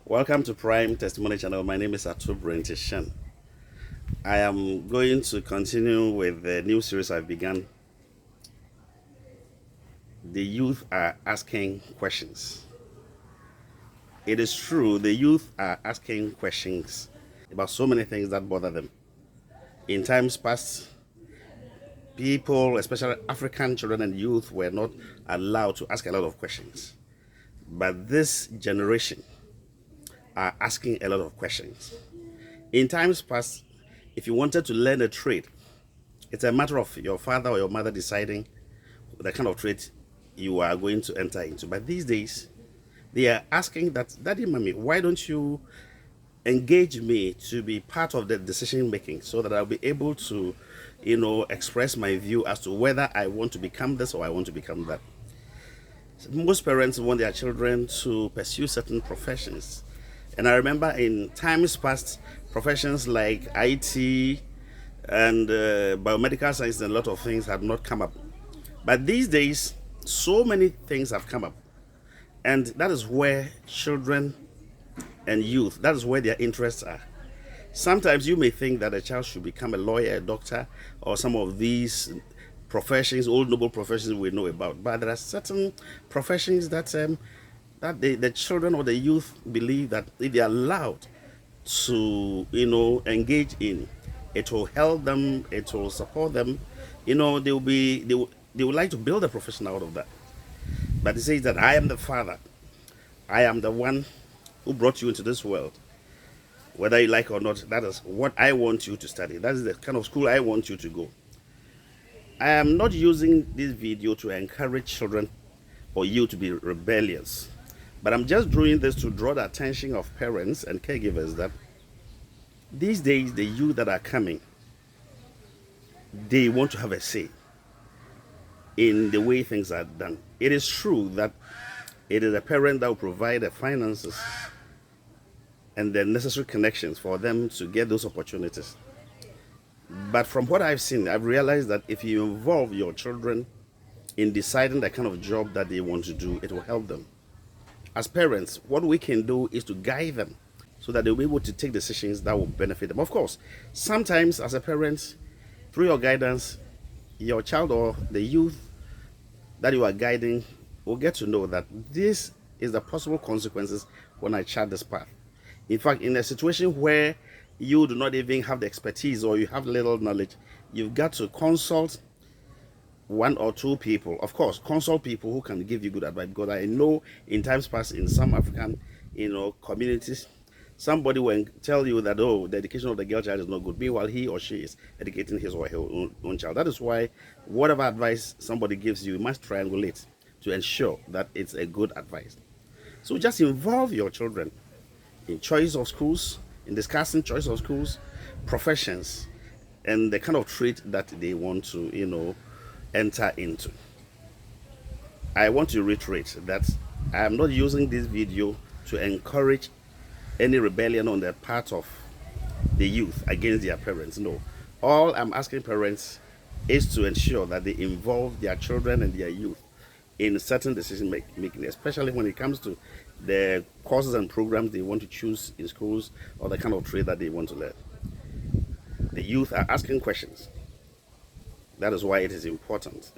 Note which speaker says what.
Speaker 1: Welcome to Prime Testimony Channel. My name is Atu Brentishan. I am going to continue with the new series I've begun. The youth are asking questions. It is true, the youth are asking questions about so many things that bother them. In times past, people, especially African children and youth, were not allowed to ask a lot of questions. But this generation are asking a lot of questions. In times past, if you wanted to learn a trade, it's a matter of your father or your mother deciding the kind of trade you are going to enter into. But these days, they are asking that, Daddy, Mommy, why don't you engage me to be part of the decision making so that I'll be able to, express my view as to whether I want to become this or I want to become that. Most parents want their children to pursue certain professions. And I remember in times past, professions like IT and biomedical science and a lot of things had not come up. But these days, so many things have come up. And that is where children and youth, that is where their interests are. Sometimes you may think that a child should become a lawyer, a doctor, or some of these professions, old noble professions we know about. But there are certain professions that the children or the youth believe that if they are allowed to, engage in, it will help them, it will support them. They would like to build a profession out of that. But it says that I am the father, I am the one who brought you into this world. Whether you like or not, that is what I want you to study. That is the kind of school I want you to go. I am not using this video to encourage children or you to be rebellious. But I'm just doing this to draw the attention of parents and caregivers that these days, the youth that are coming, they want to have a say in the way things are done. It is true that it is a parent that will provide the finances and the necessary connections for them to get those opportunities. But from what I've seen, I've realized that if you involve your children in deciding the kind of job that they want to do, it will help them. As parents, what we can do is to guide them so that they'll be able to take decisions that will benefit them. Of course, sometimes as a parent, through your guidance, your child or the youth that you are guiding will get to know that this is the possible consequences when I chart this path. In fact, in a situation where you do not even have the expertise or you have little knowledge, you've got to consult one or two people. Of course, consult people who can give you good advice, because I know in times past in some African communities, somebody will tell you that, oh, the education of the girl child is not good, meanwhile he or she is educating his or her own child. That is why whatever advice somebody gives you, you must triangulate to ensure that it's a good advice. So just involve your children in choice of schools, in discussing choice of schools, professions, and the kind of trade that they want to, enter into. I want to reiterate that I am not using this video to encourage any rebellion on the part of the youth against their parents. No. All I'm asking parents is to ensure that they involve their children and their youth in certain decision making, especially when it comes to the courses and programs they want to choose in schools or the kind of trade that they want to learn. The youth are asking questions. That is why it is important.